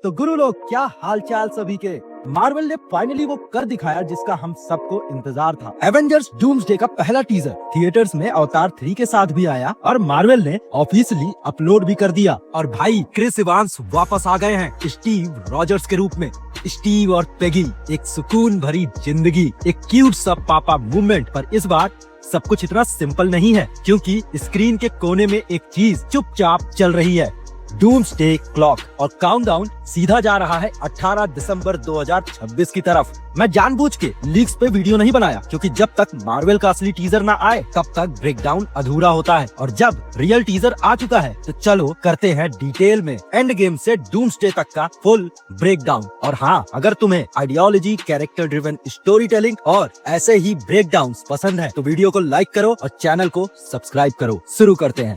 तो गुरु लोग, क्या हालचाल सभी के। मार्वल ने फाइनली वो कर दिखाया जिसका हम सबको इंतजार था। एवेंजर्स डूम्सडे का पहला टीजर थिएटर्स में अवतार 3 के साथ भी आया और मार्वल ने ऑफिशियली अपलोड भी कर दिया। और भाई क्रिस इवांस वापस आ गए हैं स्टीव रॉजर्स के रूप में। स्टीव और पेगी, एक सुकून भरी जिंदगी, एक क्यूट सा पापा मूवमेंट। पर इस बार सब कुछ इतना सिंपल नहीं है, क्योंकि स्क्रीन के कोने में एक चीज चुपचाप चल रही है, डूम्सडे क्लॉक। और काउंटडाउन सीधा जा रहा है 18 दिसंबर 2026 की तरफ। मैं जानबूझ के लीक्स पे वीडियो नहीं बनाया, क्योंकि जब तक मार्वल का असली टीजर ना आए तब तक ब्रेकडाउन अधूरा होता है। और जब रियल टीजर आ चुका है तो चलो करते हैं डिटेल में एंड गेम से डूम्सडे तक का फुल ब्रेकडाउन। और हाँ, अगर तुम्हें ideology, character driven story telling और ऐसे ही ब्रेकडाउन्स पसंद है तो वीडियो को लाइक करो और चैनल को सब्सक्राइब करो। शुरू करते हैं।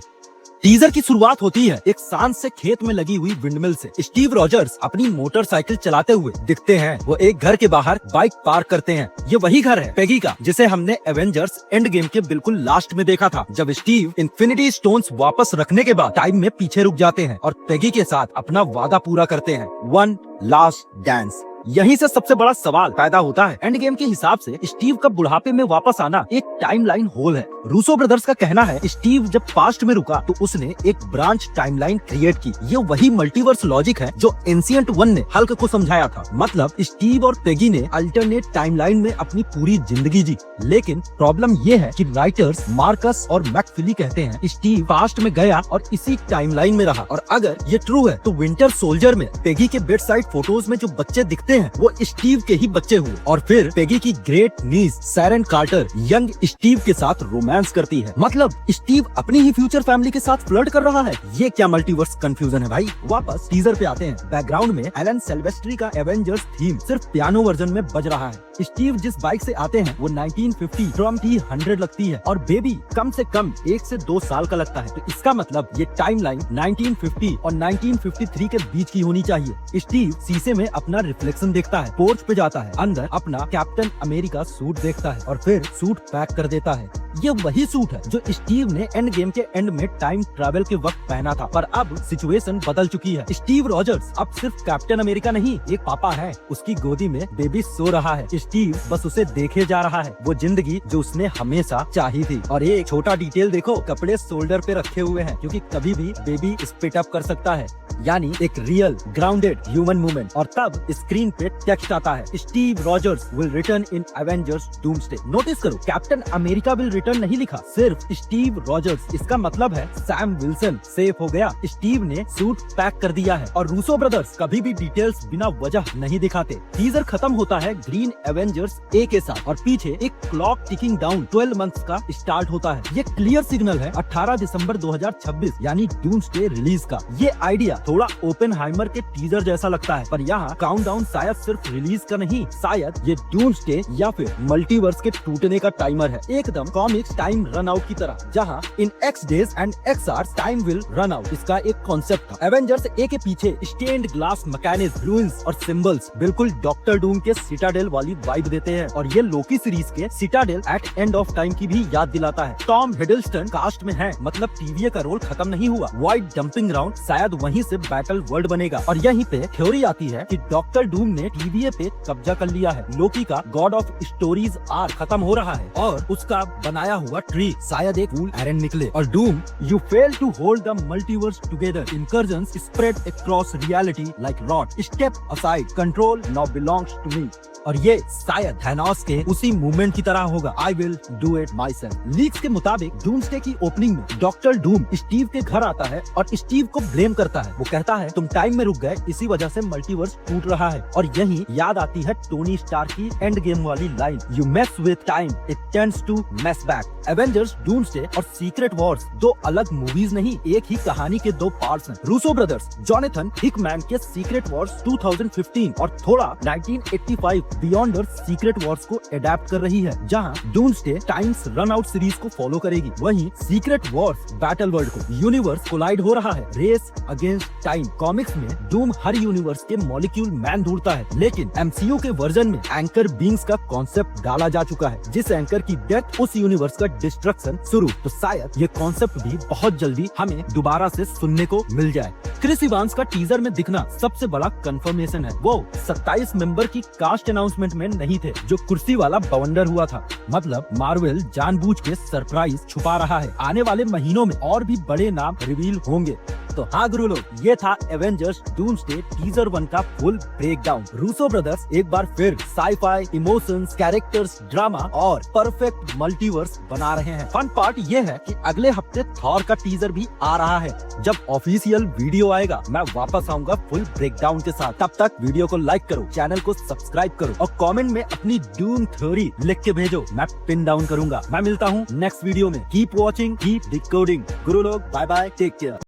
टीजर की शुरुआत होती है एक शांत से खेत में लगी हुई विंडमिल से। स्टीव रॉजर्स अपनी मोटरसाइकिल चलाते हुए दिखते हैं। वो एक घर के बाहर बाइक पार्क करते हैं। ये वही घर है पेगी का, जिसे हमने एवेंजर्स एंड गेम के बिल्कुल लास्ट में देखा था, जब स्टीव इन्फिनिटी स्टोन्स वापस रखने के बाद टाइम में पीछे रुक जाते हैं और पेगी के साथ अपना वादा पूरा करते हैं, वन लास्ट डांस। यहीं से सबसे बड़ा सवाल पैदा होता है। एंड गेम के हिसाब से स्टीव का बुढ़ापे में वापस आना एक टाइमलाइन होल है। रूसो ब्रदर्स का कहना है स्टीव जब पास्ट में रुका तो उसने एक ब्रांच टाइमलाइन क्रिएट की। ये वही मल्टीवर्स लॉजिक है जो एंशिएंट वन ने हल्क को समझाया था। मतलब स्टीव और पेगी ने अल्टरनेट टाइमलाइन में अपनी पूरी जिंदगी जी। लेकिन प्रॉब्लम ये है कि राइटर्स मार्कस और मैकफिली कहते हैं स्टीव पास्ट में गया और इसी टाइमलाइन में रहा। और अगर ये ट्रू है तो विंटर सोल्जर में पेगी के बेड साइड फोटोज में जो बच्चे दिखते हैं वो स्टीव के ही बच्चे हुए। और फिर पेगी की ग्रेट नीस सैरन कार्टर यंग स्टीव के साथ रोमांस करती है। मतलब स्टीव अपनी ही फ्यूचर फैमिली के साथ फ्लर्ट कर रहा है। ये क्या मल्टीवर्स कंफ्यूजन है भाई। वापस टीजर पे आते हैं। बैकग्राउंड में एलन सिल्वेस्ट्री का एवेंजर्स थीम सिर्फ पियानो वर्जन में बज रहा है। स्टीव जिस बाइक से आते हैं वो 1950 ट्रम T100 लगती है और बेबी कम से कम 1 से 2 साल का लगता है। तो इसका मतलब ये टाइमलाइन 1950 और 1953 के बीच की होनी चाहिए। स्टीव शीशे में अपना रिफ्लेक्शन देखता है, पोर्च पे जाता है, अंदर अपना कैप्टन अमेरिका सूट देखता है और फिर सूट पैक कर देता है। ये वही सूट है जो स्टीव ने एंड गेम के एंड में टाइम ट्रैवल के वक्त पहना था। पर अब सिचुएशन बदल चुकी है। स्टीव रॉजर्स अब सिर्फ कैप्टन अमेरिका नहीं, एक पापा है। उसकी गोदी में बेबी सो रहा है। स्टीव बस उसे देखे जा रहा है, वो जिंदगी जो उसने हमेशा चाही थी। और एक छोटा डिटेल देखो, कपड़े शोल्डर पे रखे हुए हैं, क्योंकि कभी भी बेबी स्पिट अप कर सकता है। यानी एक रियल ग्राउंडेड ह्यूमन मूवमेंट। और तब स्क्रीन पे टेक्स्ट आता है, Steve Rogers will return in Avengers doomsday. Notice करो, कैप्टन अमेरिका विल रिटर्न नहीं लिखा, सिर्फ स्टीव रॉजर्स। इसका मतलब है सैम विल्सन सेफ हो गया, स्टीव ने सूट पैक कर दिया है। और रूसो ब्रदर्स कभी भी डिटेल्स बिना वजह नहीं दिखाते। टीजर खत्म होता है ग्रीन एवेंजर्स ए के साथ और पीछे एक क्लॉक टिकिंग डाउन 12 मंथ्स का स्टार्ट होता है। ये क्लियर सिग्नल है 18 दिसंबर 2026 यानी डूम्सडे रिलीज का। ये आइडिया थोड़ा ओपेनहाइमर के टीजर जैसा लगता है, पर यहाँ काउंटडाउन शायद सिर्फ रिलीज का नहीं, शायद ये डूम्सडे या फिर मल्टीवर्स के टूटने का टाइमर है। एकदम कॉमिक्स टाइम रन आउट की तरह, जहाँ in X days and X hours time will run out. इसका एक कॉन्सेप्ट था। एवेंजर्स ए के पीछे स्टेन्ड ग्लास मैकेनिज्म, रूइंस और सिंबल्स बिल्कुल डॉक्टर डूम के सिटाडेल वाली वाइब देते हैं। और ये लोकी सीरीज के citadel at end of time की भी याद दिलाता है। टॉम हिडलस्टन कास्ट में है, मतलब TVA का रोल खत्म नहीं हुआ। वाइड डंपिंग ग्राउंड, शायद वहीं से बैटल वर्ल्ड बनेगा। और यहीं पे थ्योरी आती है कि डॉक्टर डूम ने TVA पे कब्जा कर लिया है। लोकी का गॉड ऑफ स्टोरीज आर्क खत्म हो रहा है और उसका बनाया हुआ ट्री शायद एक फूल एरन निकले। और Doom, you fail to hold the multiverse together, incursions spread across reality like rot, step aside, control now belongs to me। और ये शायद थैनोस के उसी मूवमेंट की तरह होगा, I will do it myself। Leaks के मुताबिक डूम्सडे की ओपनिंग में डॉक्टर डूम स्टीव के घर आता है और स्टीव को ब्लेम करता है। वो कहता है तुम टाइम में रुक गए, इसी वजह से मल्टीवर्स टूट रहा है। और यही याद आती है टोनी स्टार्क की एंड गेम वाली line, you mess with time it tends to mess back. Avengers Doomsday और सीक्रेट वॉर्स दो अलग मूवीज नहीं, एक ही कहानी के दो पार्ट्स हैं। रूसो ब्रदर्स जोनाथन हिकमैन के सीक्रेट वॉर्स 2015 और थोड़ा 1985 बियॉन्डर सीक्रेट वॉर्स को अडेप्ट कर रही है, जहां doomsday times run out series को फॉलो करेगी। वहीं सीक्रेट वॉर्स बैटल वर्ल्ड को यूनिवर्स कोलाइड हो रहा है, रेस अगेंस्ट टाइम। कॉमिक्स में डूम हर यूनिवर्स के मॉलिक्यूल मैन ढूंढता है, लेकिन एमसीयू के वर्जन में एंकर बीइंग्स का कॉन्सेप्ट डाला जा चुका है, जिस एंकर की डेथ उस यूनिवर्स का डिस्ट्रक्शन शुरू। तो शायद ये कॉन्सेप्ट भी बहुत जल्दी हमें दोबारा से सुनने को मिल जाए। क्रिस इवांस का टीजर में दिखना सबसे बड़ा कंफर्मेशन है। वो 27 मेंबर की कास्ट अनाउंसमेंट में नहीं थे, जो कुर्सी वाला बवंडर हुआ था। मतलब मार्वल जानबूझ के सरप्राइज छुपा रहा है। आने वाले महीनों में और भी बड़े नाम रिवील होंगे। तो हाँ गुरु लोग, ये था एवेंजर्स डूम्सडे टीजर 1 का फुल ब्रेकडाउन। रूसो ब्रदर्स एक बार फिर साई-फाई, इमोशंस, कैरेक्टर्स, ड्रामा और परफेक्ट मल्टीवर्स बना रहे हैं। फन पार्ट ये है कि अगले हफ्ते थॉर का टीजर भी आ रहा है। जब ऑफिशियल वीडियो आएगा मैं वापस आऊंगा फुल ब्रेकडाउन के साथ। तब तक वीडियो को लाइक करो, चैनल को सब्सक्राइब करो और कमेंट में अपनी डूम थ्योरी लिख के भेजो, मैं पिन डाउन करूंगा। मैं मिलता हूँ नेक्स्ट वीडियो में। Keep watching, keep decoding. गुरु लोग बाय बाय, टेक केयर।